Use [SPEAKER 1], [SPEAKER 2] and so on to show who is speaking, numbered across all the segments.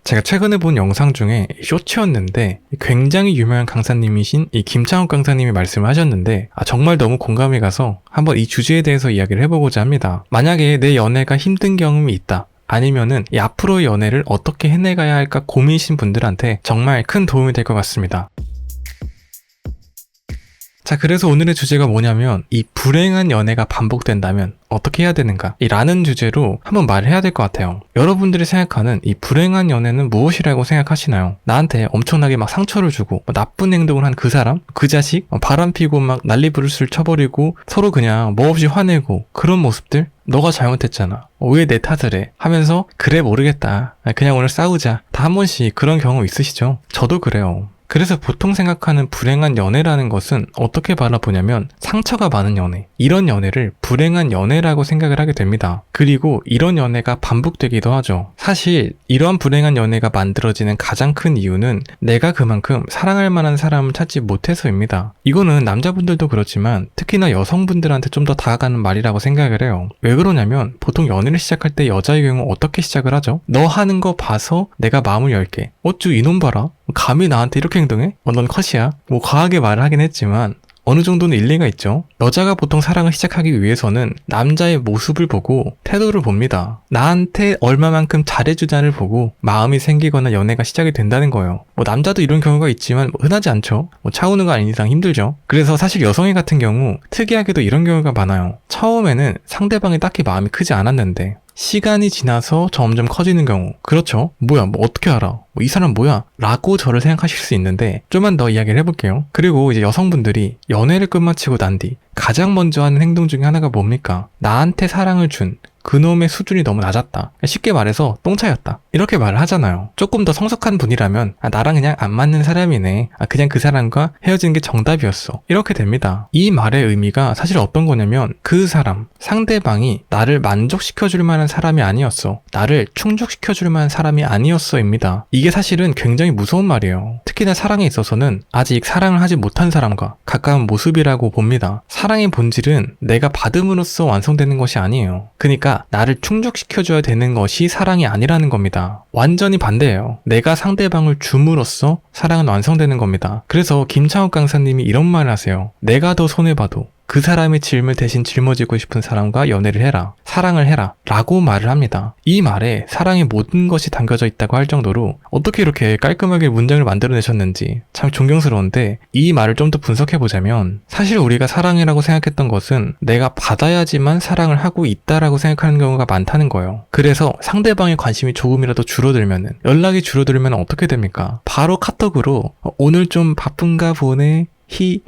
[SPEAKER 1] 제가 최근에 본 영상 중에 쇼츠였는데 굉장히 유명한 강사님이신 이 김창욱 강사님이 말씀을 하셨는데 정말 너무 공감이 가서 한번 이 주제에 대해서 이야기를 해보고자 합니다. 만약에 내 연애가 힘든 경험이 있다. 아니면은 이 앞으로의 연애를 어떻게 해내가야 할까 고민이신 분들한테 정말 큰 도움이 될 것 같습니다. 자, 그래서 오늘의 주제가 뭐냐면 이 불행한 연애가 반복된다면 어떻게 해야 되는가 라는 주제로 한번 말을 해야 될 것 같아요. 여러분들이 생각하는 이 불행한 연애는 무엇이라고 생각하시나요? 나한테 엄청나게 막 상처를 주고 나쁜 행동을 한 그 사람, 그 자식, 바람 피고 막 난리부르스를 쳐버리고 서로 그냥 뭐 없이 화내고 그런 모습들? 너가 잘못했잖아. 왜 내 탓을 해? 하면서 그래 모르겠다. 그냥 오늘 싸우자. 다 한 번씩 그런 경험 있으시죠? 저도 그래요. 그래서 보통 생각하는 불행한 연애라는 것은 어떻게 바라보냐면 상처가 많은 연애, 이런 연애를 불행한 연애라고 생각을 하게 됩니다. 그리고 이런 연애가 반복되기도 하죠. 사실 이러한 불행한 연애가 만들어지는 가장 큰 이유는 내가 그만큼 사랑할 만한 사람을 찾지 못해서입니다. 이거는 남자분들도 그렇지만 특히나 여성분들한테 좀 더 다가가는 말이라고 생각을 해요. 왜 그러냐면 보통 연애를 시작할 때 여자의 경우 어떻게 시작을 하죠? 너 하는 거 봐서 내가 마음을 열게. 어쭈 이놈 봐라. 감히 나한테 이렇게 행동해? 넌 컷이야. 뭐 과하게 말을 하긴 했지만 어느 정도는 일리가 있죠. 여자가 보통 사랑을 시작하기 위해서는 남자의 모습을 보고 태도를 봅니다. 나한테 얼마만큼 잘해주자를 보고 마음이 생기거나 연애가 시작이 된다는 거예요. 남자도 이런 경우가 있지만 흔하지 않죠. 차우는가 아닌 이상 힘들죠. 그래서 사실 여성애 같은 경우 특이하게도 이런 경우가 많아요. 처음에는 상대방이 딱히 마음이 크지 않았는데 시간이 지나서 점점 커지는 경우. 그렇죠. 뭐야, 어떻게 알아? 이 사람 뭐야? 라고 저를 생각하실 수 있는데 좀만 더 이야기를 해볼게요. 그리고 이제 여성분들이 연애를 끝마치고 난 뒤 가장 먼저 하는 행동 중에 하나가 뭡니까? 나한테 사랑을 준 그놈의 수준이 너무 낮았다. 쉽게 말해서 똥차였다. 이렇게 말을 하잖아요. 조금 더 성숙한 분이라면 나랑 그냥 안 맞는 사람이네. 그냥 그 사람과 헤어지는 게 정답이었어. 이렇게 됩니다. 이 말의 의미가 사실 어떤 거냐면 그 사람, 상대방이 나를 만족시켜줄 만한 사람이 아니었어. 나를 충족시켜줄 만한 사람이 아니었어입니다. 이게 사실은 굉장히 무서운 말이에요. 특히나 사랑에 있어서는 아직 사랑을 하지 못한 사람과 가까운 모습이라고 봅니다. 사랑의 본질은 내가 받음으로써 완성되는 것이 아니에요. 그러니까 나를 충족시켜줘야 되는 것이 사랑이 아니라는 겁니다. 완전히 반대예요. 내가 상대방을 줌으로써 사랑은 완성되는 겁니다. 그래서 김창욱 강사님이 이런 말을 하세요. 내가 더 손해봐도 그 사람의 짐을 대신 짊어지고 싶은 사람과 연애를 해라. 사랑을 해라. 라고 말을 합니다. 이 말에 사랑의 모든 것이 담겨져 있다고 할 정도로 어떻게 이렇게 깔끔하게 문장을 만들어내셨는지 참 존경스러운데 이 말을 좀 더 분석해보자면 사실 우리가 사랑이라고 생각했던 것은 내가 받아야지만 사랑을 하고 있다라고 생각하는 경우가 많다는 거예요. 그래서 상대방의 관심이 조금이라도 줄어들면은 연락이 줄어들면 어떻게 됩니까? 바로 카톡으로 오늘 좀 바쁜가 보네.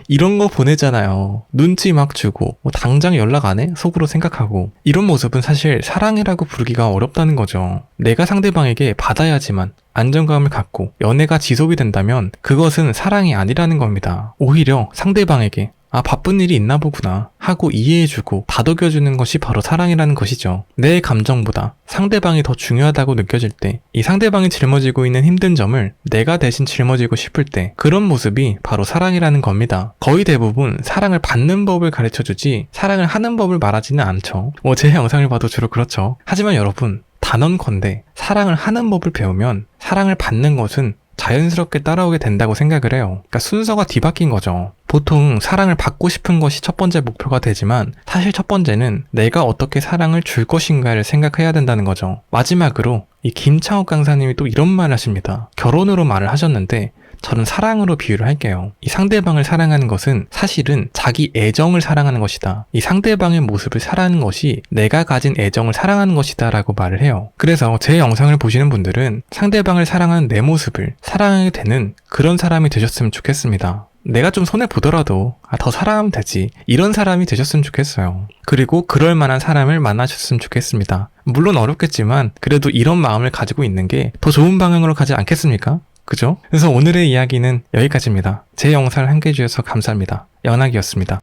[SPEAKER 1] 이런 거 보내잖아요. 눈치 막 주고 당장 연락 안 해? 속으로 생각하고. 이런 모습은 사실 사랑이라고 부르기가 어렵다는 거죠. 내가 상대방에게 받아야지만 안정감을 갖고 연애가 지속이 된다면 그것은 사랑이 아니라는 겁니다. 오히려 상대방에게 바쁜 일이 있나 보구나 하고 이해해주고 다독여주는 것이 바로 사랑이라는 것이죠. 내 감정보다 상대방이 더 중요하다고 느껴질 때, 이 상대방이 짊어지고 있는 힘든 점을 내가 대신 짊어지고 싶을 때 그런 모습이 바로 사랑이라는 겁니다. 거의 대부분 사랑을 받는 법을 가르쳐주지 사랑을 하는 법을 말하지는 않죠. 제 영상을 봐도 주로 그렇죠. 하지만 여러분, 단언컨대 사랑을 하는 법을 배우면 사랑을 받는 것은 자연스럽게 따라오게 된다고 생각을 해요. 그러니까 순서가 뒤바뀐 거죠. 보통 사랑을 받고 싶은 것이 첫 번째 목표가 되지만 사실 첫 번째는 내가 어떻게 사랑을 줄 것인가를 생각해야 된다는 거죠. 마지막으로 이 김창욱 강사님이 또 이런 말을 하십니다. 결혼으로 말을 하셨는데 저는 사랑으로 비유를 할게요. 이 상대방을 사랑하는 것은 사실은 자기 애정을 사랑하는 것이다. 이 상대방의 모습을 사랑하는 것이 내가 가진 애정을 사랑하는 것이다 라고 말을 해요. 그래서 제 영상을 보시는 분들은 상대방을 사랑하는 내 모습을 사랑하게 되는 그런 사람이 되셨으면 좋겠습니다. 내가 좀 손해보더라도 더 사랑하면 되지, 이런 사람이 되셨으면 좋겠어요. 그리고 그럴 만한 사람을 만나셨으면 좋겠습니다. 물론 어렵겠지만 그래도 이런 마음을 가지고 있는 게 더 좋은 방향으로 가지 않겠습니까? 그죠? 그래서 오늘의 이야기는 여기까지입니다. 제 영상을 함께 해주셔서 감사합니다. 연학이었습니다.